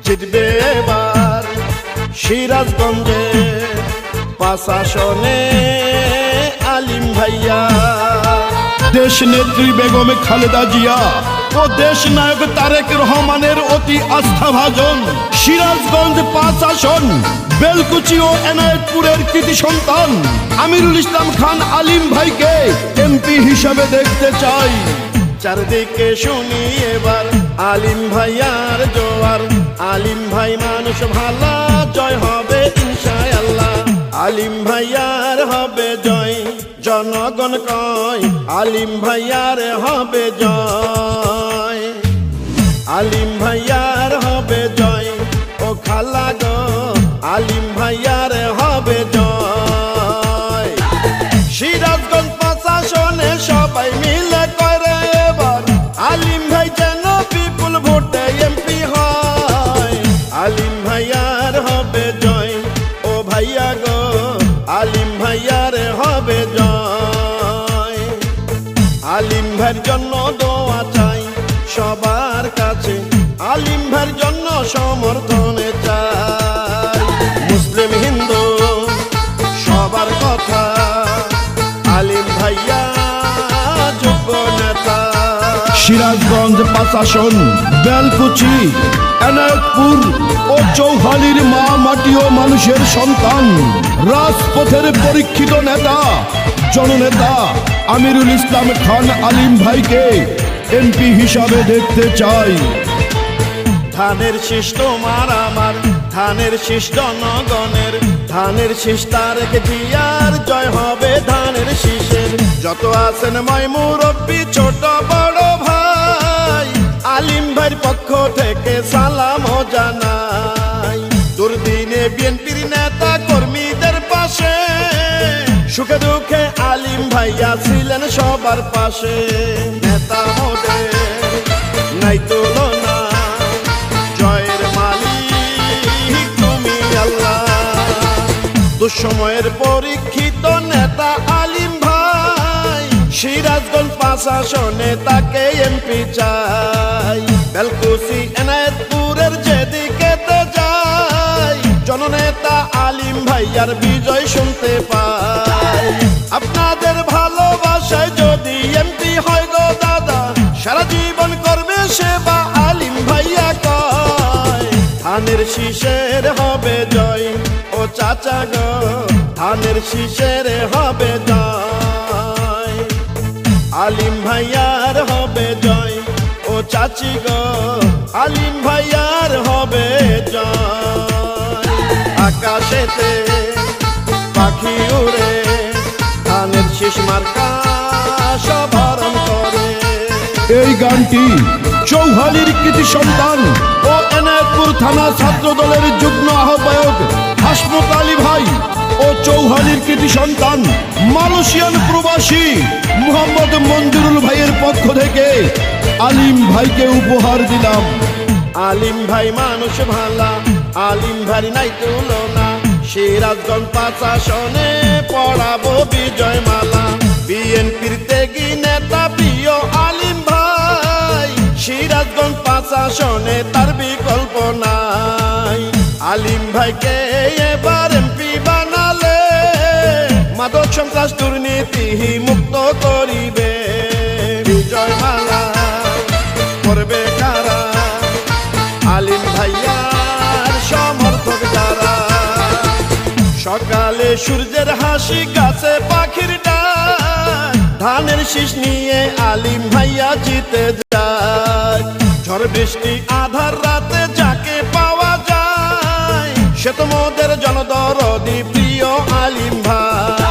জিতবে এবার সিরাজগঞ্জে 5 আসনে আলিম ভাইয়া। দেশ নেত্রী বেগম খালেদা জিয়া ও দেশ নায়ক তারেক রহমানের অতি আস্থাভাজন সিরাজগঞ্জ 5 আসন বেলকুচি ও এনায়েতপুরের কৃতি সন্তান আমিরুল ইসলাম খান আলিম ভাইকে এমপি হিসাবে দেখতে চাই। চারদিকে শুনি এবার আলিম ভাইয়ার জোয়ার, আলিম ভাই মানুষ ভালা, জয় হবে ইনশাআল্লাহ। আলিম ভাইয়ার হবে জয়, জনগণ কয় আলিম ভাইয়ার হবে জয়। আলিম ভাইয়ার হবে জয় ও খালা গো, আলিম ভাইয়ার হবে জয়। সিরাজগঞ্জ 5 আসনে সবাই মিলে করে এবার আলিম ভাই যেন বিপুল ভোটে এমপি হয়। আলিম ভাইয়ার হবে জয় ও ভাইয়া গো, আলিম ভাইয়ার হবে জয়। আলিম ভাইয়ের জন্য দোয়া চাই সবার কাছে, আলিম ভাইয়ের জন্য সমর্থনে চাই। মুসলিম হিন্দু সবার কথা, আলিম ভাইয়া যোগ্য নেতা। সিরাজগঞ্জ 5 আসন বেলকুচি, এনায়েতপুর ও চৌহালির মা মাটি ও মানুষের সন্তান, রাজপথের পরীক্ষিত নেতা জননেতা আমিরুল ইসলাম খান আলিম ভাইকে এমপি হিসাবে দেখতে চাই। ধানের শীষ তোমার আমার, ধানের শীষ জনগণের, ধানের শীষ তারেক জিয়ার, জয় হবে ধানের শীষের। যত আছেন ময় মুরব্বী ছোট বড় ভাই, আলিম ভাইয়ের পক্ষ থেকে সালাম জানাই। দুর্দিনে বিএনপির নেতা কর্মীদের পাশে, সুখে দুঃখে আলিম ভাইয়া ছিলেন সবার পাশে। নেতা মোদের নাই তুলনা, জয়ের মালিক তুমি আল্লাহ। দুঃসময়ের পরীক্ষিত নেতা আলিম ভাই, সিরাজগঞ্জ 5 আসনে তাকে এমপি চাই। বেলকুচি এনায়েতপুরের যেদিকেতে যাই, জননেতা আলিম ভাইয়ার বিজয় শুনতে পাই। আপনাদের ভালোবাসায় যদি এমপি হয় গো দাদা, সারা জীবন করবে সেবা আলিম ভাইয়া কয়। ধানের শীষের হবে জয় ও চাচা গো, ধানের শীষের হবে জয়। আলিম ভাইয়ার হবে জয় ও চাচি গো, আলিম ভাইয়ার হবে জয়। আকাশেতে পাখি উড়ে ধানের শীষ মার্কা সবরণ করে। এই গানটি চৌহালির কৃতি সন্তান ও এনায়েতপুর থানা ছাত্র দলের যুগ্ম আহ্বায়ক হাসমত আলী ভাই ও চৌহালির কৃতি সন্তান মালয়েশিয়ান প্রবাসী মোহাম্মদ মঞ্জুরুল ভাইয়ের পক্ষ থেকে আলিম ভাইকে উপহার দিলাম। আলিম ভাই মানুষ ভালা, আলিম ভাই নাই তুলনা, সিরাজগঞ্জ 5 আসনে পড়াবো বিজয় মালা। বিএনপির ত্যাগী নেতা প্রিয় আলিম ভাই, সিরাজগঞ্জ 5 আসনে তার বিকল্প নাই। আলিম ভাইকে এবার এমপি বানালে মাদক সন্ত্রাস দুর্নীতি মুক্ত করিবে। বিজয় মালা করবে কারা, আলিম ভাইয়ার সমর্থক যারা। সকালে সূর্যের হাসি, গাছে পাখির ডাক, ধানের শীষ নিয়ে আলিম ভাইয়া জিতে যায়। ঝড় বৃষ্টি আধার রাতে যাকে পাওয়া যায়, সে তো মোদের জনদরদি প্রিয় আলিম ভাই।